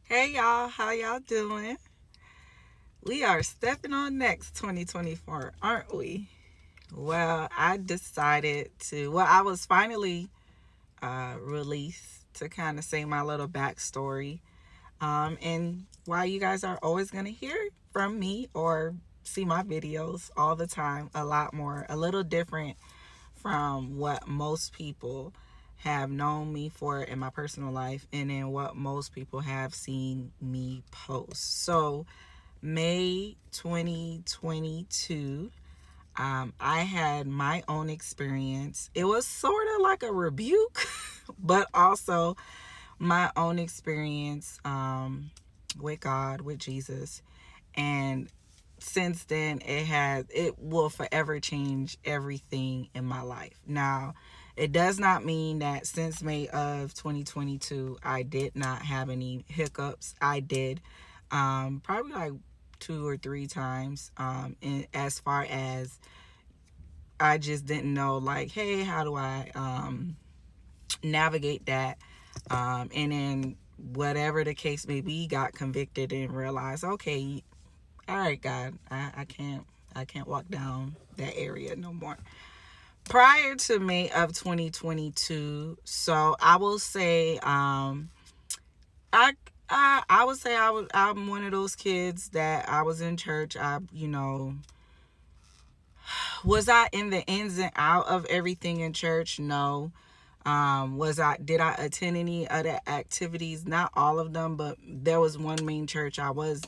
Hey y'all, how y'all doing? We are stepping on next 2024, aren't we? Well, I was finally released to kind of say my little backstory. And why you guys are always going to hear from me or see my videos all the time, a lot more, a little different from what most people have known me for in my personal life and then what most people have seen me post. So, May 2022, I had my own experience. It was sort of like a rebuke, but also my own experience with God, with Jesus. And since then, it will forever change everything in my life. Now, it does not mean that since May of 2022, I did not have any hiccups. I did, probably like two or three times. As far as I just didn't know, like, hey, how do I navigate that? And then whatever the case may be, got convicted and realized, okay, all right, God, I can't walk down that area no more. Prior to May of 2022, so I will say, I I would say I'm one of those kids that I was in church. Was I in the ins and out of everything in church? No. Did I attend any other activities? Not all of them, but there was one main church I was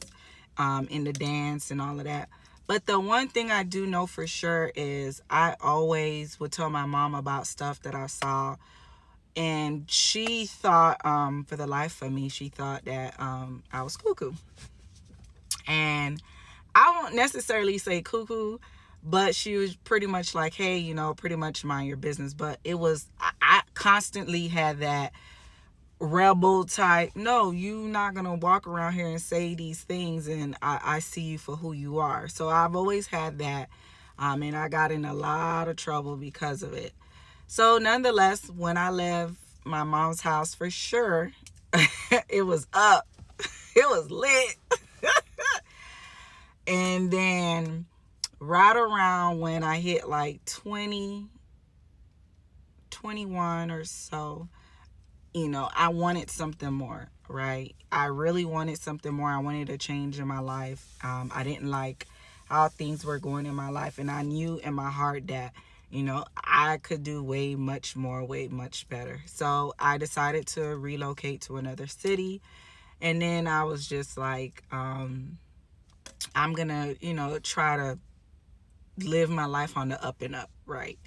in the dance and all of that. But the one thing I do know for sure is I always would tell my mom about stuff that I saw. And she thought, for the life of me, she thought that I was cuckoo. And I won't necessarily say cuckoo, but she was pretty much like, hey, pretty much mind your business. But I constantly had that rebel type, no, you not gonna walk around here and say these things and I see you for who you are. So I've always had that, and I got in a lot of trouble because of it. So nonetheless, when I left my mom's house, for sure, it was up. It was lit. And then right around when I hit like 20, 21 or so, I wanted something more, right? I really wanted something more. I wanted a change in my life. I didn't like how things were going in my life. And I knew in my heart that, I could do way much more, way much better. So I decided to relocate to another city. And then I was just like, I'm going to, try to live my life on the up and up, right?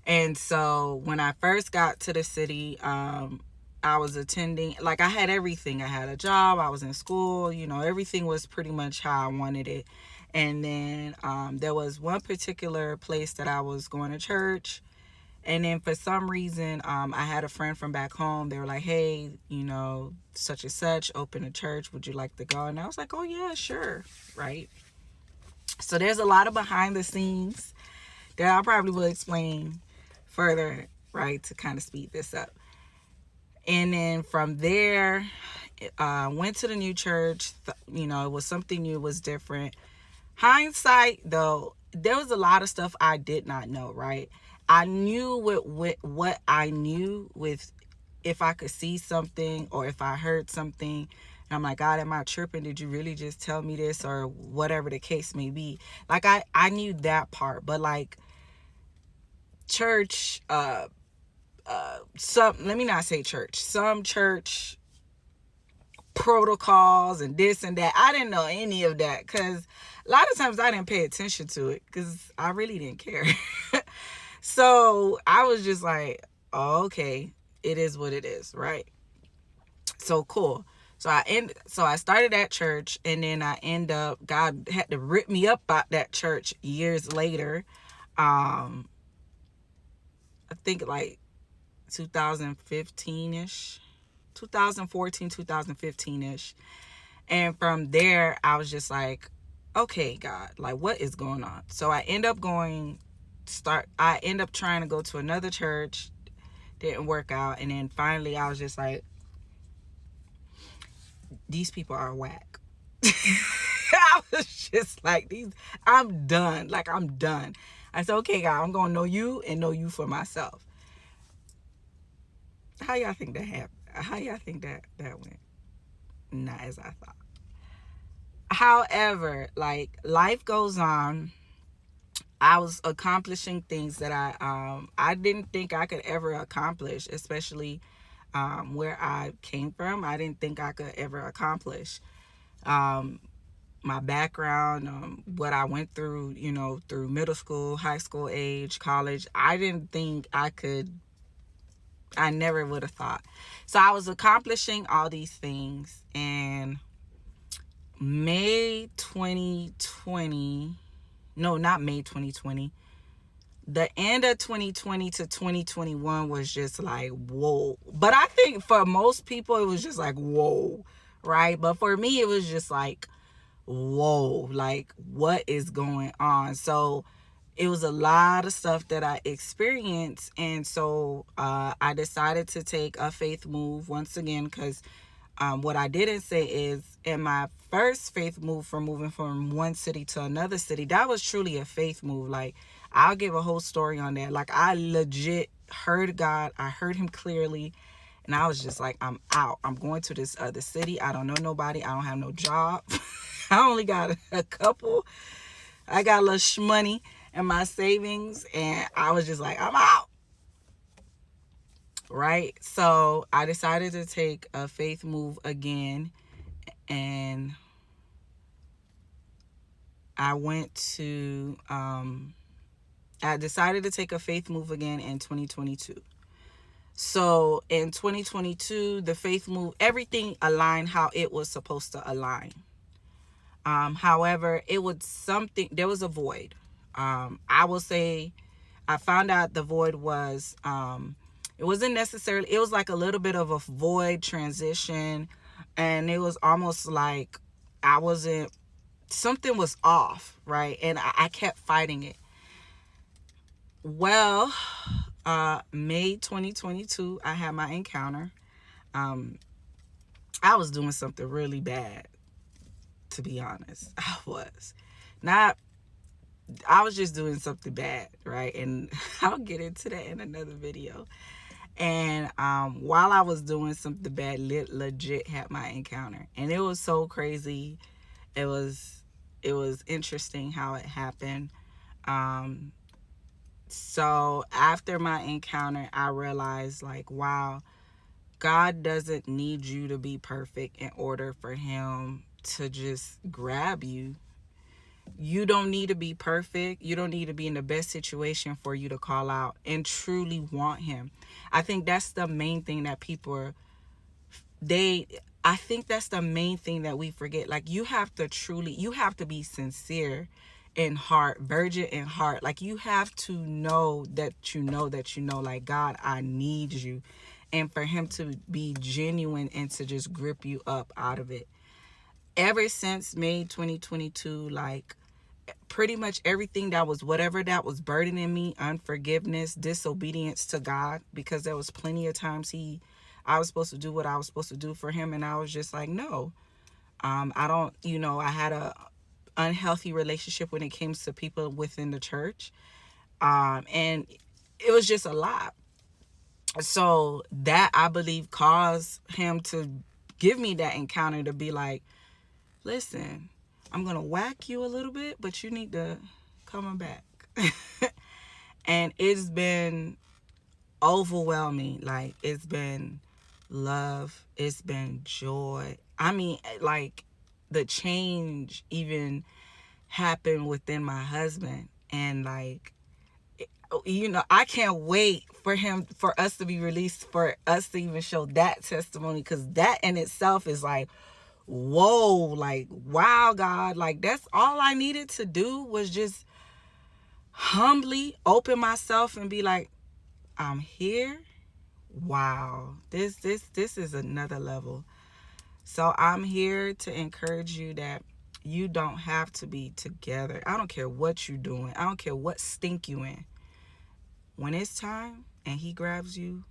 And so when I first got to the city, I was attending, like I had everything. I had a job, I was in school, everything was pretty much how I wanted it. And then there was one particular place that I was going to church. And then for some reason, I had a friend from back home. They were like, hey, such and such, open a church. Would you like to go? And I was like, oh, yeah, sure. Right. So there's a lot of behind the scenes that I probably will explain further, right, to kind of speed this up. And then from there, went to the new church. It was something new, it was different. Hindsight, though, there was a lot of stuff I did not know, right? I knew with what I knew with if I could see something or if I heard something. And I'm like, God, am I tripping? Did you really just tell me this or whatever the case may be? Like, I knew that part. But, like, church, let me not say church. Some church protocols and this and that. I didn't know any of that because a lot of times I didn't pay attention to it because I really didn't care. So I was just like, oh, okay, it is what it is, right? So cool. So I started at church and then I end up, God had to rip me up out that church years later. I think like 2015ish, 2014, 2015ish. And from there, I was just like, okay, God, like, what is going on? So I end up trying to go to another church, didn't work out. And then finally, I was just like, these people are whack. I was just like, I'm done. Like, I'm done. I said, okay, God, I'm going to know you and know you for myself. How y'all think that happened? How y'all think that went? Not as I thought. However, like, life goes on. I was accomplishing things that I didn't think I could ever accomplish, especially where I came from. I didn't think I could ever accomplish. My background, what I went through, through middle school, high school age, college, I didn't think I could. I never would have thought. So I was accomplishing all these things, and May 2020, no, not May 2020, the end of 2020 to 2021 was just like, whoa. But I think for most people, it was just like, whoa, right? But for me, it was just like, whoa, like, what is going on? So it was a lot of stuff that I experienced. And so I decided to take a faith move once again, because what I didn't say is, in my first faith move for moving from one city to another city, that was truly a faith move. Like, I'll give a whole story on that. Like, I legit heard God. I heard him clearly. And I was just like, I'm out. I'm going to this other city. I don't know nobody. I don't have no job. I only got a couple. I got a little shmoney in my savings. And I was just like, I'm out. Right? So I decided to take a faith move again. And I went to, I decided to take a faith move again in 2022. So in 2022, the faith move, everything aligned how it was supposed to align. However, there was a void. I will say, I found out the void was, it wasn't necessarily, it was like a little bit of a void transition. And it was almost like something was off, right? And I kept fighting it. Well, May 2022, I had my encounter. I was doing something really bad, to be honest. I was just doing something bad, right? And I'll get into that in another video. And while I was doing something bad, legit had my encounter. And it was so crazy. It was interesting how it happened. So after my encounter, I realized, like, wow, God doesn't need you to be perfect in order for him to just grab you. You don't need to be perfect. You don't need to be in the best situation for you to call out and truly want him. I think that's the main thing that I think that's the main thing that we forget. Like, you have to be sincere in heart, virgin in heart. Like, you have to know that like, God, I need you. And for him to be genuine and to just grip you up out of it. Ever since May 2022, like, pretty much everything whatever that was burdening me, unforgiveness, disobedience to God, because there was plenty of times I was supposed to do what I was supposed to do for him, and I was just like, no. I don't, I had a unhealthy relationship when it came to people within the church. And it was just a lot. So that, I believe, caused him to give me that encounter to be like, listen, I'm going to whack you a little bit, but you need to come back. And it's been overwhelming. Like, it's been love. It's been joy. I mean, like, the change even happened within my husband. And, like, I can't wait for us to be released, for us to even show that testimony, because that in itself is like, whoa, like, wow, God, like, that's all I needed to do was just humbly open myself and be like, I'm here. Wow, this is another level. So I'm here to encourage you that you don't have to be together. I don't care what you're doing. I don't care what stink you in. When it's time and he grabs you,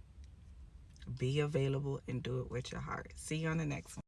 be available and do it with your heart. See you on the next one.